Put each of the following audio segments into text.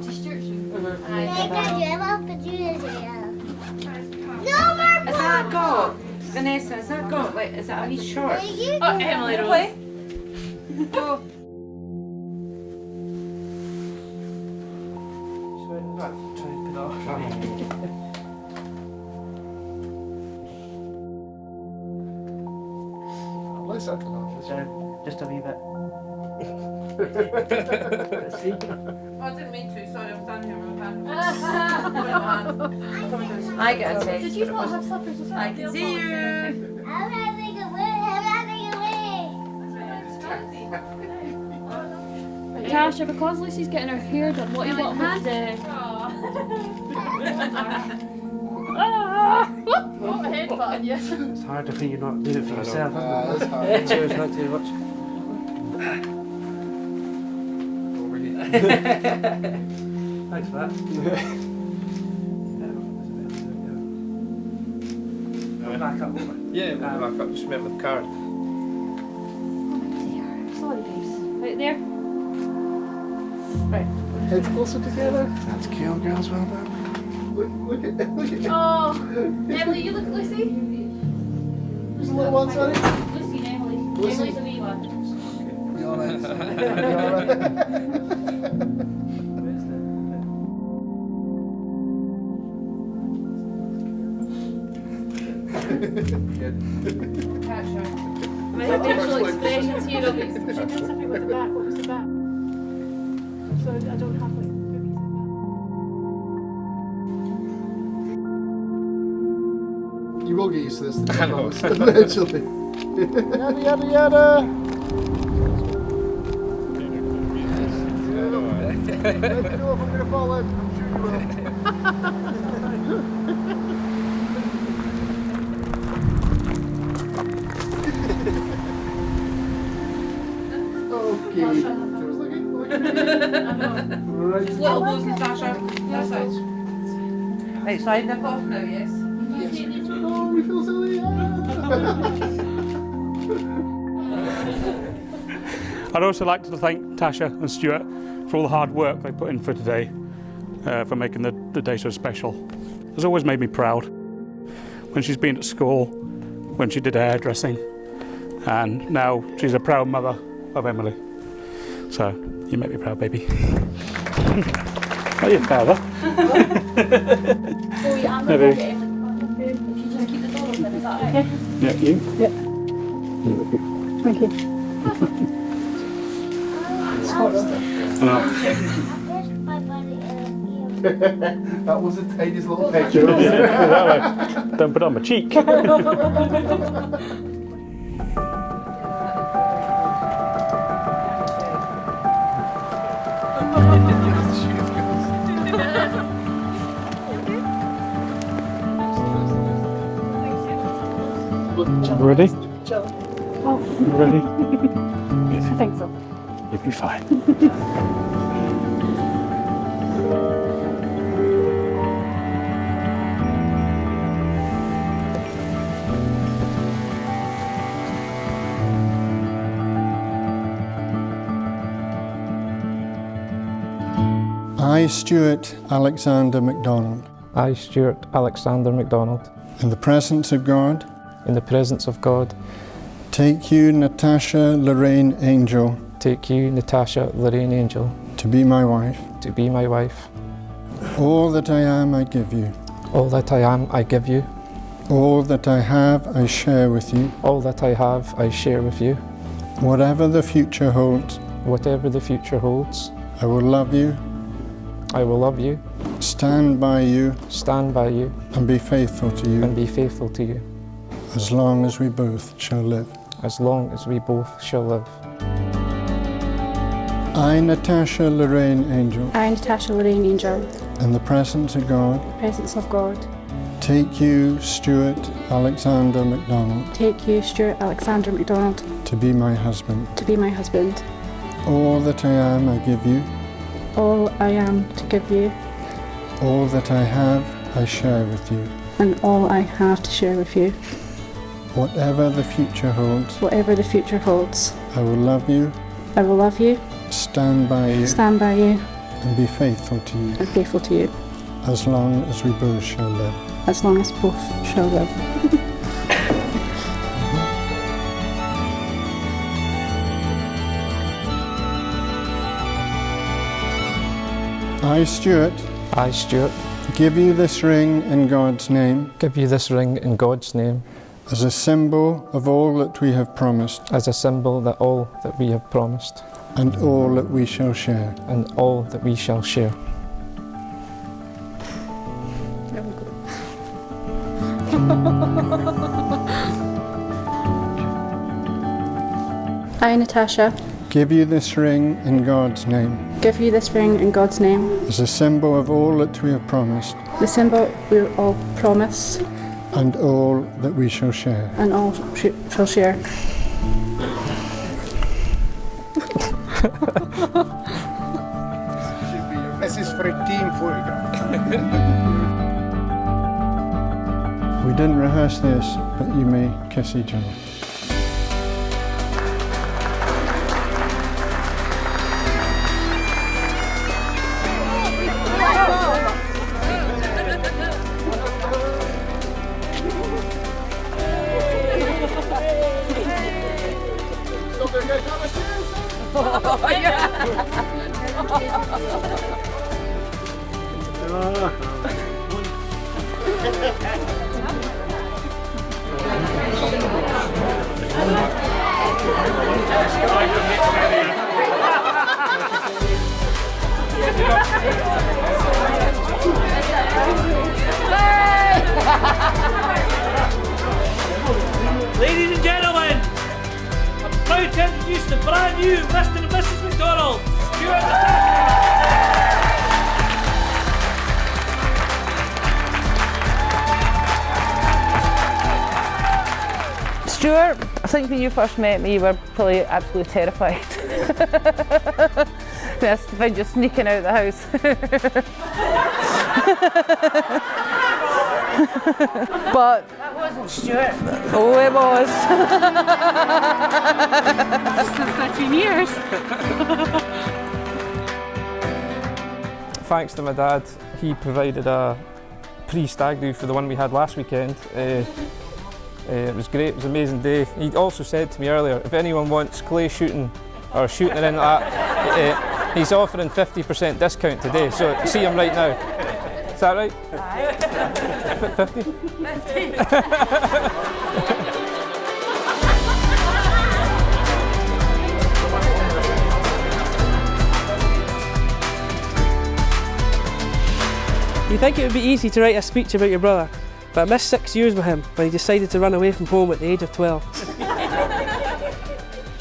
to Stuart soon. No more Has that got, Vanessa, has that got, like, is that a wee short? Oh, Emily Rose. Go. Just a wee bit. I didn't mean to, sorry, I'm standing here with my hand. I get a taste. Did you not have slippers as well? I can see you. Natasha, because Lucy's getting her hair done, what do you want with the... What a headbutt, yes. It's hard when you're not doing it for yourself, That's isn't hard. it? Cheers, not too much. Thanks for that. Back up, won't we? Yeah, we'll back up. Just remember the card. Sorry, babes. Right there. Right. Heads closer together. That's cool, girls, well done. Look at Oh, Emily, you look at Lucy. Who's the little one, sorry? Lucy and Emily. Lucy. Emily's the wee one. You alright? Natasha. My facial expressions here of it. She did something with the back. What was the back? So I don't have like boobies in the You will get used to this. I know. Eventually. Yada yada yada. Let me know if I'm going to fall in. I'm sure you will. Okay. Look at me. Right. Just little bows, Natasha. That's it. Right, so I nip off now, yes? Oh, we feel silly. I'd also like to thank Tasha and Stuart for all the hard work they put in for today, for making the day so special. It's always made me proud when she's been at school, when she did her hairdressing, and now she's a proud mother of Emily. So, you make me proud, baby. Oh, you're father. Oh, yeah, I'm Maybe. going to get Emily. If you just keep the door open, is that okay? Yeah, you? Yeah. Thank you. That was the tiniest little picture. Don't put it on my cheek. Ready? Oh, Ready? I think so. You'll be fine. I, Stuart Alexander MacDonald, I, Stuart Alexander MacDonald, in the presence of God, in the presence of God, take you, Natasha Lorraine Angel, take you, Natasha Lorraine Angel, to be my wife. to be my wife. All that I am, I give you. All that I am, I give you. All that I have, I share with you. All that I have, I share with you. Whatever the future holds, Whatever the future holds, I will love you, I will love you, stand by you, stand by you, and be faithful to you, and be faithful to you, as long as we both shall live. as long as we both shall live. I, Natasha Lorraine Angel, I, Natasha Lorraine Angel, in the presence of God, presence of God, take you, Stuart Alexander MacDonald, take you, Stuart Alexander MacDonald, to be my husband. to be my husband. All that I am, I give you. All I am to give you, All that I have, I share with you. and all I have to share with you. Whatever the future holds, Whatever the future holds, I will love you, I will love you, stand by you, stand by you, and be faithful to you, and faithful to you, as long as we both shall live. as long as both shall live. I, Stuart, I, Stuart, give you this ring in God's name, give you this ring in God's name, as a symbol of all that we have promised, as a symbol that all that we have promised, and all that we shall share. and all that we shall share. I, Natasha, Give you this ring in God's name, give you this ring in God's name, as a symbol of all that we have promised, the symbol we all promise, and all that we shall share. and all shall share. This is for a team photograph. We didn't rehearse this, but you may kiss each other. Ladies and gentlemen, I'm proud to introduce the brand new Mr. and Mrs. McDonald, Stuart. Stuart, I think when you first met me, you were probably absolutely terrified. Yes, to find you sneaking out of the house. But that wasn't Stuart. Oh, it was. For 13 years. Thanks to my dad, he provided a pre-stag do for the one we had last weekend. It was great, it was an amazing day. He also said to me earlier, if anyone wants clay shooting or shooting it in that, he's offering 50% discount today, so see him right now. Is that right? Aye. 50? 50. You think it would be easy to write a speech about your brother, but I missed 6 years with him when he decided to run away from home at the age of 12.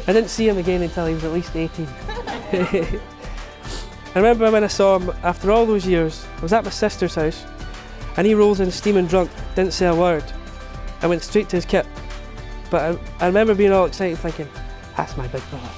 I didn't see him again until he was at least 18. I remember when I saw him after all those years. I was at my sister's house and he rolls in steaming drunk, didn't say a word. I went straight to his kit. But I remember being all excited thinking, that's my big brother.